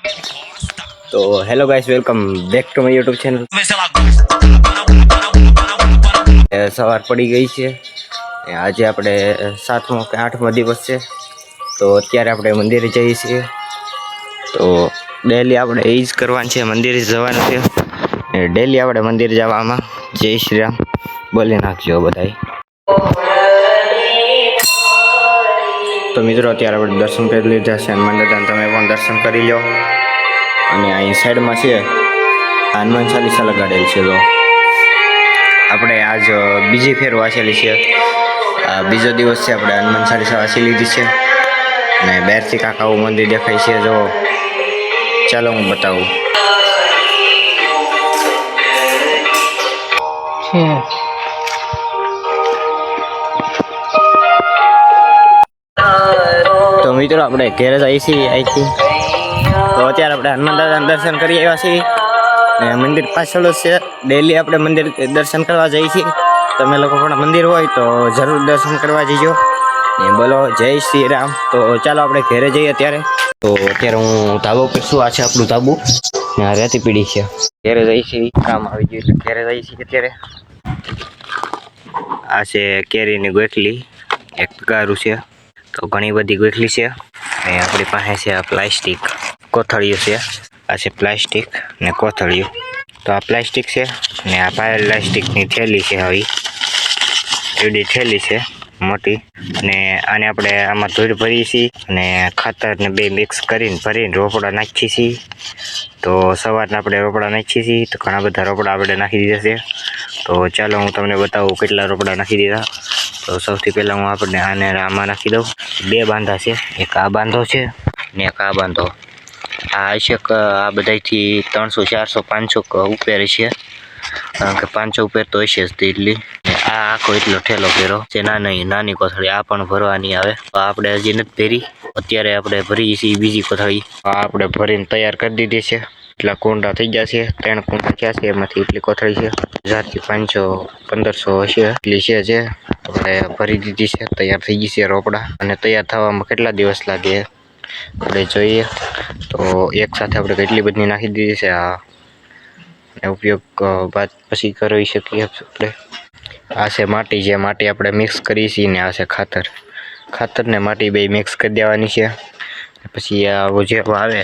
तो hello guys, welcome back to my YouTube channel. सवार पड़ी गई है। आज આપણે 7મો કે 8મો દિવસ છે, તો અત્યારે આપણે મંદિરે જઈએ છીએ। તો ડેલી આપણે એ જ કરવાનું છે, મંદિરે જવાનું છે। ડેલી આપણે મંદિર જવામાં જય શ્રી રામ બોલી નાખજો બધાય। તો મિત્રો અત્યારે આપણે દર્શન કરી લીધા છે હનુમાન દાદાના, તમે પણ દર્શન કરી લો। અને અહીં સાઈડમાં છે હનુમાન ચાલીસા લગાડેલ છે। તો આપણે આજ બીજી ફેર વાંચેલી છે, બીજો દિવસ છે, આપણે હનુમાન ચાલીસા વાંચી લીધી છે। અને બહારથી કાંક આવું મંદિર દેખાય છે, જો ચાલો હું બતાવું। તો મિત્રો આપણે ઘેર જઈએ છીએ અહીંથી। તો અત્યારે આપણે હનુમાન દાદાના દર્શન કરી આવ્યા છીએ, ને મંદિર પાછળ જ છે। ડેલી આપણે મંદિર દર્શન કરવા જઈએ છીએ, તમે લોકો પણ મંદિર હોય તો જરૂર દર્શન કરવા જઈજો ને બોલો જય શ્રી રામ। તો ચાલો આપણે ઘરે જઈએ અત્યારે। તો અત્યારે હું ધાબા ઉપર છું, આ છે આપણું ધાબુ ને આ રેતી પીડી છે। ઘરે જઈએ છીએ, કામ આવી ગયું એટલે ઘરે જઈએ છીએ અત્યારે। આ છે કેરીની ગોટલી, એક ગારું છે, તો ઘણી બધી ગોટલી છે। ને આપણી પાસે છે આ પ્લાસ્ટિક કોથળીઓ છે, આ છે પ્લાસ્ટિક ને કોથળીઓ। તો આ પ્લાસ્ટિક છે ને આ પ્લાસ્ટિકની થેલી છે, આવી એવડી થેલી છે મોટી। અને આને આપણે આમાં ધૂળ ભરીએ છીએ અને ખાતર ને બે મિક્સ કરીને ભરીને રોપડા નાખીએ છીએ। તો સવારના આપણે રોપડા નાખીએ છીએ, તો ઘણા બધા રોપડા આપણે નાખી દીધા છે। તો ચાલો હું તમને બતાવું કેટલા રોપડા નાખી દીધા। તો સૌથી પહેલાં હું આપણને આને આમાં નાખી દઉં। બે બાંધા છે, એક આ બાંધો છે ને એક આ બાંધો। આ હશે આ બધાથી 300 400 500 ઉપર છે, કારણ કે 500 ઉપર તો હશે જ તેટલી। આ આખો એટલો ઠેલો ભેરો છે, નાની કોથળી આ પણ ભરવાની આવે। તો આપણે હજી નથી ભરી, અત્યારે આપણે ભરીએ છીએ બીજી કોથળી। આ આપણે ભરીને તૈયાર કરી દીધી છે, એટલા કુંડા થઈ ગયા છે, 3 કુંડા થયા છે, એમાંથી એટલી કોથળી છે। 1000 થી 500 1500 હશે એટલી છે, જે આપણે ભરી દીધી છે, તૈયાર થઈ ગઈ છે રોપડા। અને તૈયાર થવામાં કેટલા દિવસ લાગે આપણે જોઈએ। તો એક સાથે આપણે કેટલી બધી નાખી દીધી છે, આ ઉપયોગ બાદ પછી કરી શકીએ આપણે। આ છે માટી, જે માટી આપણે મિક્સ કરીએ છીએ, ને આ છે ખાતર ને માટી બે મિક્સ કરી દેવાની છે। પછી આવું જે આવે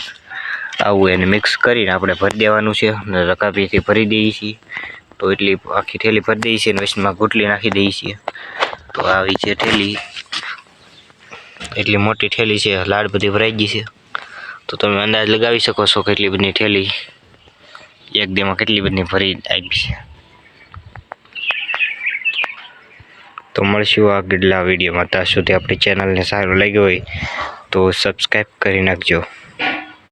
આવું એને મિક્સ કરીને આપણે ભરી દેવાનું છે, અને રકાબીથી ભરી દઈએ છીએ। તો એટલી આખી થેલી ભરી દઈએ છીએ, વચમાં ગોટલી નાખી દઈએ છીએ। તો આવી છે થેલી, એટલી મોટી થેલી છે, લાડ બધી ભરાઈ ગઈ છે। તો તમે અંદાજ લગાવી શકો છો કેટલી બધી થેલી એક દીમાં કેટલી બધી ભરી આવી છે। તો મળશું આગળના વિડીયોમાં, ત્યાં સુધી આપણી ચેનલને સારું લાગ્યું હોય તો સબસ્ક્રાઈબ કરી નાખજો।